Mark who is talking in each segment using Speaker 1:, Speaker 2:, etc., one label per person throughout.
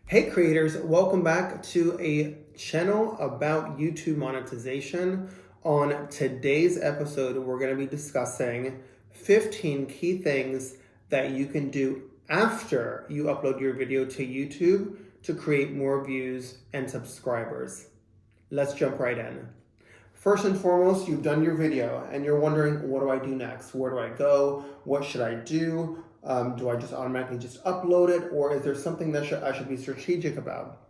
Speaker 1: Hey creators, welcome back to a channel about YouTube monetization. On today's episode, we're going to be discussing 15 key things that you can do after you upload your video to YouTube to create more views and subscribers. Let's jump right in. First and foremost, you've done your video and you're wondering, what do I do next? Where do I go? What should I do? Do I just automatically just upload it, or is there something that I should be strategic about?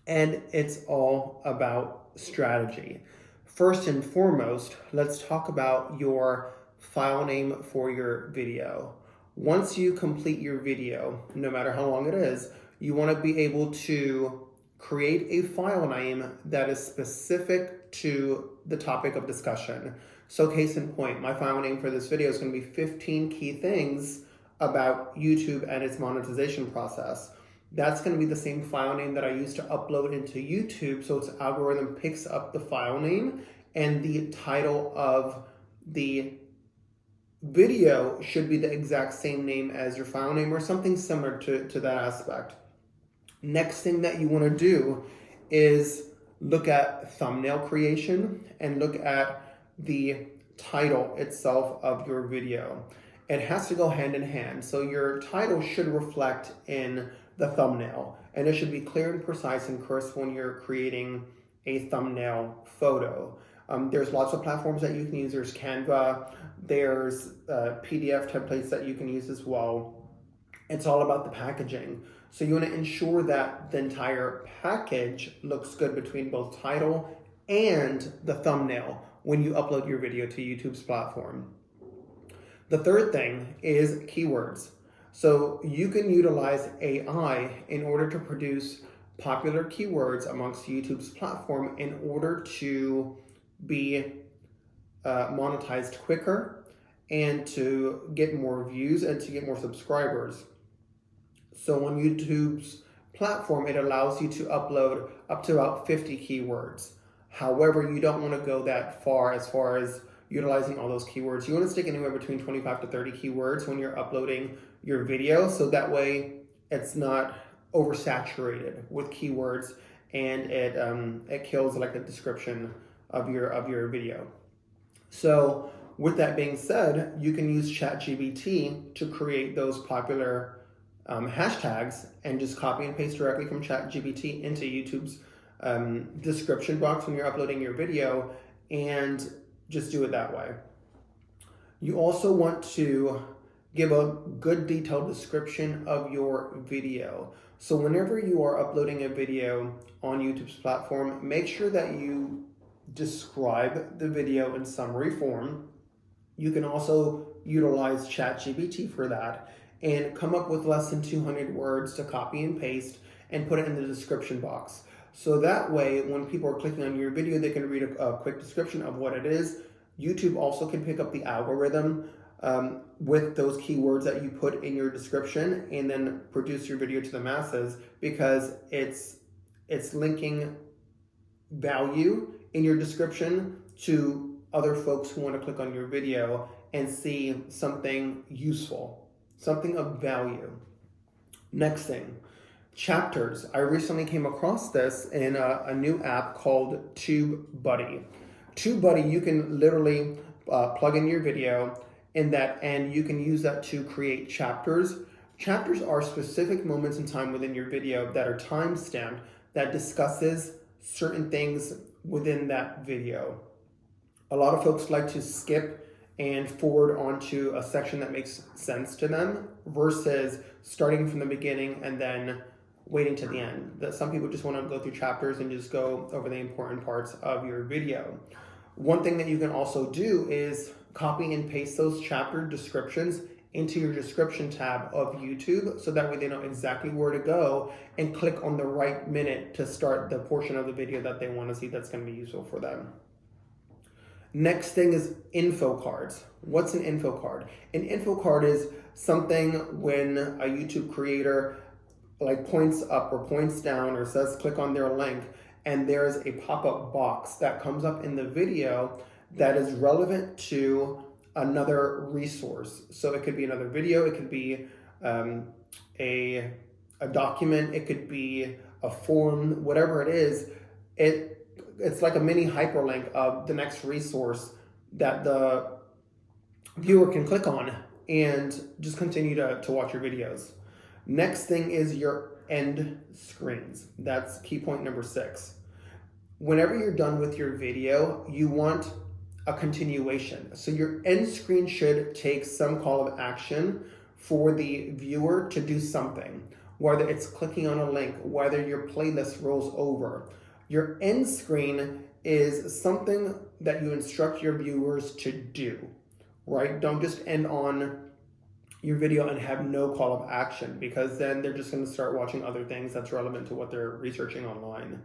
Speaker 1: And it's all about strategy. First and foremost, let's talk about your file name for your video. Once you complete your video, no matter how long it is, you want to be able to create a file name that is specific to the topic of discussion. So case in point, my file name for this video is going to be 15 key things about YouTube and its monetization process. That's going to be the same file name that I use to upload into YouTube, so its algorithm picks up the file name, and the title of the video should be the exact same name as your file name or something similar to that aspect. Next thing that you want to do is look at thumbnail creation and look at the title itself of your video. It has to go hand in hand. So your title should reflect in the thumbnail, and it should be clear and precise and crisp when you're creating a thumbnail photo. There's lots of platforms that you can use. There's Canva, there's PDF templates that you can use as well. It's all about the packaging. So you want to ensure that the entire package looks good between both title and the thumbnail when you upload your video to YouTube's platform. The third thing is keywords. So you can utilize AI in order to produce popular keywords amongst YouTube's platform in order to be monetized quicker and to get more views and to get more subscribers. So on YouTube's platform, it allows you to upload up to about 50 keywords. However, you don't want to go that far as utilizing all those keywords. You want to stick anywhere between 25 to 30 keywords when you're uploading your video, so that way it's not oversaturated with keywords and it kills like the description of your video. So with that being said, you can use ChatGPT to create those popular hashtags and just copy and paste directly from ChatGPT into YouTube's description box when you're uploading your video, and just do it that way. You also want to give a good detailed description of your video. So whenever you are uploading a video on YouTube's platform, make sure that you describe the video in summary form. You can also utilize ChatGPT for that and come up with less than 200 words to copy and paste and put it in the description box. So that way, when people are clicking on your video, they can read a quick description of what it is. YouTube also can pick up the algorithm with those keywords that you put in your description and then produce your video to the masses, because it's linking value in your description to other folks who want to click on your video and see something useful, something of value. Next thing, chapters. I recently came across this in a new app called TubeBuddy. TubeBuddy, you can literally plug in your video in that, and you can use that to create chapters. Chapters are specific moments in time within your video that are time-stamped that discusses certain things within that video. A lot of folks like to skip and forward onto a section that makes sense to them versus starting from the beginning and then waiting to the end. That some people just want to go through chapters and just go over the important parts of your video. One thing that you can also do is copy and paste those chapter descriptions into your description tab of YouTube, so that way they know exactly where to go and click on the right minute to start the portion of the video that they want to see that's going to be useful for them. Next thing is info cards. What's an info card? An info card is something when a YouTube creator like points up or points down or says click on their link, and there's a pop-up box that comes up in the video that is relevant to another resource. So it could be another video, it could be a a document, it could be a form, whatever it is, it's like a mini hyperlink of the next resource that the viewer can click on and just continue to watch your videos. Next thing is your end screens. That's key point number 6. Whenever you're done with your video, you want a continuation. So your end screen should take some call of action for the viewer to do something, whether it's clicking on a link, whether your playlist rolls over. Your end screen is something that you instruct your viewers to do, right? Don't just end on your video and have no call of action, because then they're just going to start watching other things that's relevant to what they're researching online.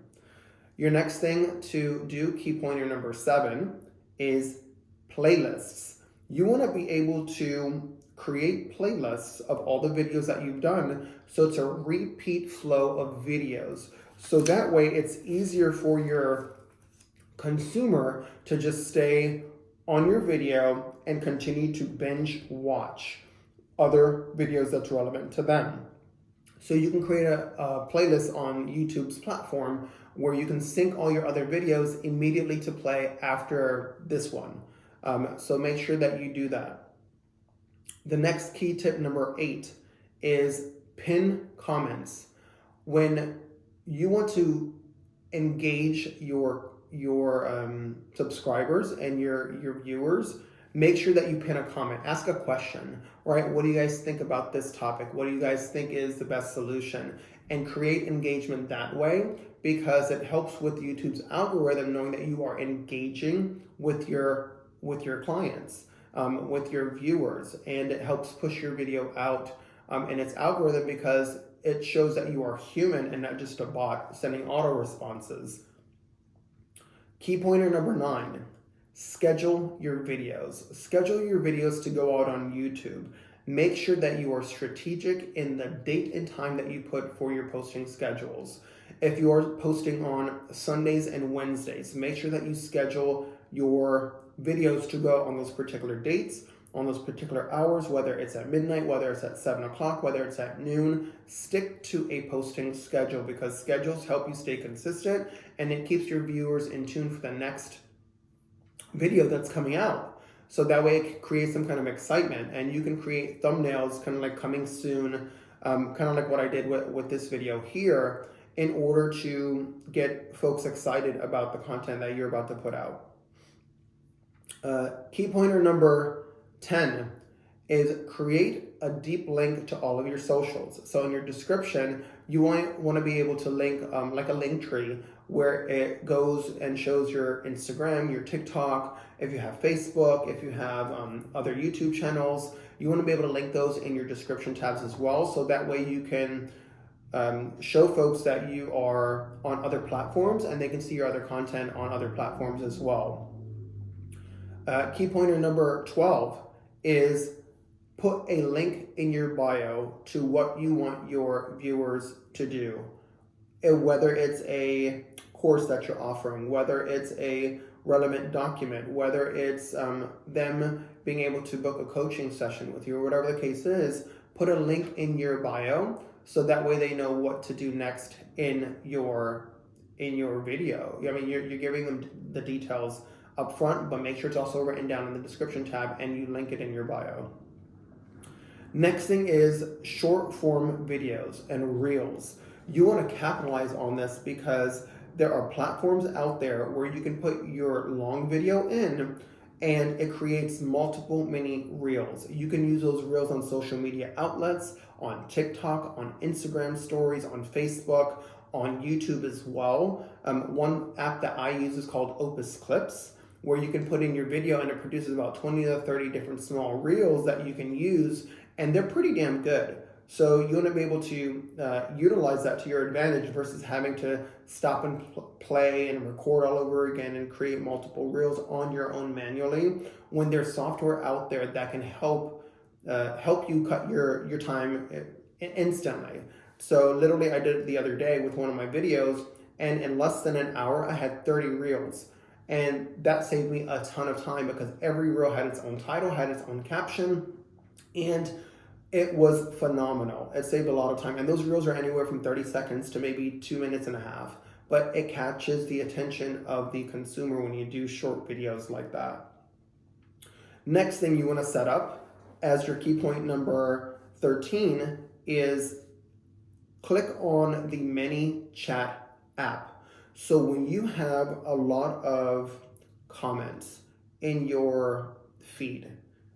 Speaker 1: Your next thing to do, key pointer number 7, is playlists. You want to be able to create playlists of all the videos that you've done, so it's a repeat flow of videos. So that way it's easier for your consumer to just stay on your video and continue to binge watch other videos that's relevant to them. So you can create a playlist on YouTube's platform where you can sync all your other videos immediately to play after this one. So make sure that you do that. The next key tip, number 8, is pin comments. When you want to engage your subscribers and your viewers, make sure that you pin a comment. Ask a question, right? What do you guys think about this topic? What do you guys think is the best solution? And create engagement that way, because it helps with YouTube's algorithm knowing that you are engaging with your clients, with your viewers, and it helps push your video out in its algorithm because it shows that you are human and not just a bot sending auto responses. Key pointer number 9. Schedule your videos. Schedule your videos to go out on YouTube. Make sure that you are strategic in the date and time that you put for your posting schedules. If you are posting on Sundays and Wednesdays, make sure that you schedule your videos to go on those particular dates, on those particular hours, whether it's at midnight, whether it's at 7 o'clock, whether it's at noon. Stick to a posting schedule, because schedules help you stay consistent and it keeps your viewers in tune for the next video that's coming out. So that way it creates some kind of excitement, and you can create thumbnails kind of like coming soon, kind of like what I did with this video here, in order to get folks excited about the content that you're about to put out. Key pointer number 10 is create a deep link to all of your socials. So in your description, you want to be able to link like a link tree, where it goes and shows your Instagram, your TikTok, if you have Facebook, if you have other YouTube channels. You want to be able to link those in your description tabs as well, so that way you can show folks that you are on other platforms and they can see your other content on other platforms as well. Key pointer number 12 is put a link in your bio to what you want your viewers to do. Whether it's a course that you're offering, whether it's a relevant document, whether it's them being able to book a coaching session with you, or whatever the case is, put a link in your bio so that way they know what to do next in your video. I mean, you're giving them the details up front, but make sure it's also written down in the description tab and you link it in your bio. Next thing is short form videos and reels. You want to capitalize on this because there are platforms out there where you can put your long video in and it creates multiple mini reels. You can use those reels on social media outlets, on TikTok, on Instagram stories, on Facebook, on YouTube as well. One app that I use is called Opus Clips, where you can put in your video and it produces about 20 to 30 different small reels that you can use, and they're pretty damn good. So you want to be able to utilize that to your advantage versus having to stop and play and record all over again and create multiple reels on your own manually, when there's software out there that can help you cut your time instantly. So literally I did it the other day with one of my videos, and in less than an hour I had 30 reels. And that saved me a ton of time because every reel had its own title, had its own caption, and It was phenomenal. It saved a lot of time. And those reels are anywhere from 30 seconds to maybe 2.5 minutes. But it catches the attention of the consumer when you do short videos like that. Next thing you want to set up as your key point number 13 is click on the ManyChat app. So when you have a lot of comments in your feed,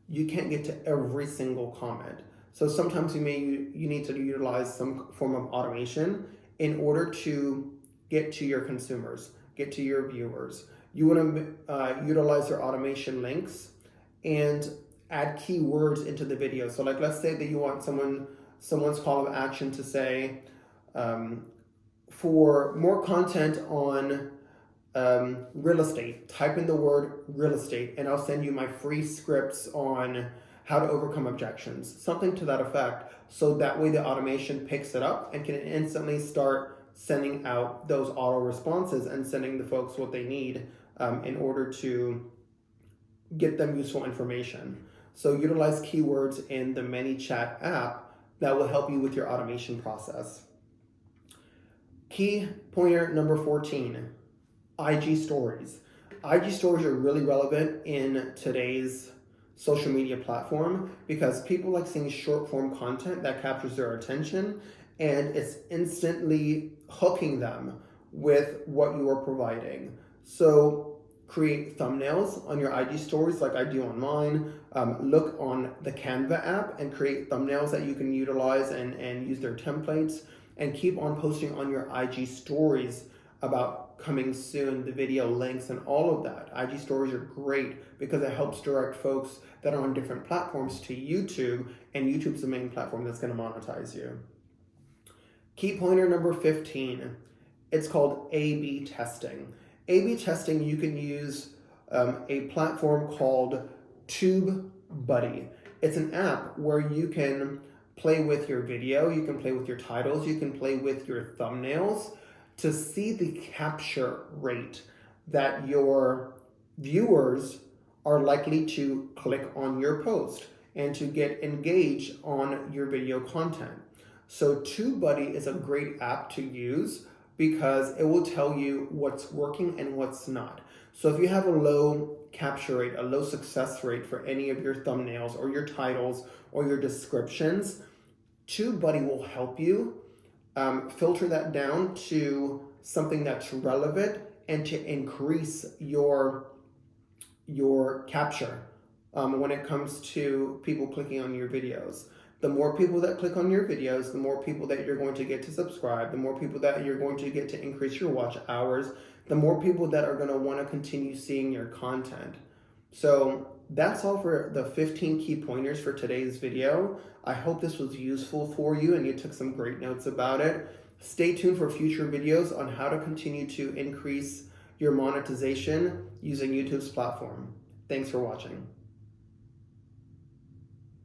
Speaker 1: you can't get to every single comment. So sometimes you need to utilize some form of automation in order to get to your consumers, get to your viewers. You want to utilize your automation links and add keywords into the video. So like, let's say that you want someone's call of action to say, for more content on real estate, type in the word real estate and I'll send you my free scripts on how to overcome objections, something to that effect. So that way the automation picks it up and can instantly start sending out those auto responses and sending the folks what they need in order to get them useful information. So utilize keywords in the ManyChat app that will help you with your automation process. Key pointer number 14, IG stories. IG stories are really relevant in today's social media platform because people like seeing short form content that captures their attention and it's instantly hooking them with what you are providing. So create thumbnails on your IG stories like I do on mine. Look on the Canva app and create thumbnails that you can utilize and use their templates, and keep on posting on your IG stories about coming soon, the video links and all of that. IG stories are great because it helps direct folks that are on different platforms to YouTube, and YouTube's the main platform that's going to monetize you. Key pointer number 15, it's called A/B testing. A/B testing, you can use a platform called TubeBuddy. It's an app where you can play with your video, you can play with your titles, you can play with your thumbnails to see the capture rate that your viewers are likely to click on your post and to get engaged on your video content. So TubeBuddy is a great app to use because it will tell you what's working and what's not. So if you have a low capture rate, a low success rate for any of your thumbnails or your titles or your descriptions, TubeBuddy will help you filter that down to something that's relevant and to increase your capture when it comes to people clicking on your videos. The more people that click on your videos, the more people that you're going to get to subscribe, the more people that you're going to get to increase your watch hours, the more people that are going to want to continue seeing your content. So that's all for the 15 key pointers for today's video. I hope this was useful for you and you took some great notes about it. Stay tuned for future videos on how to continue to increase your monetization using YouTube's platform. Thanks for watching.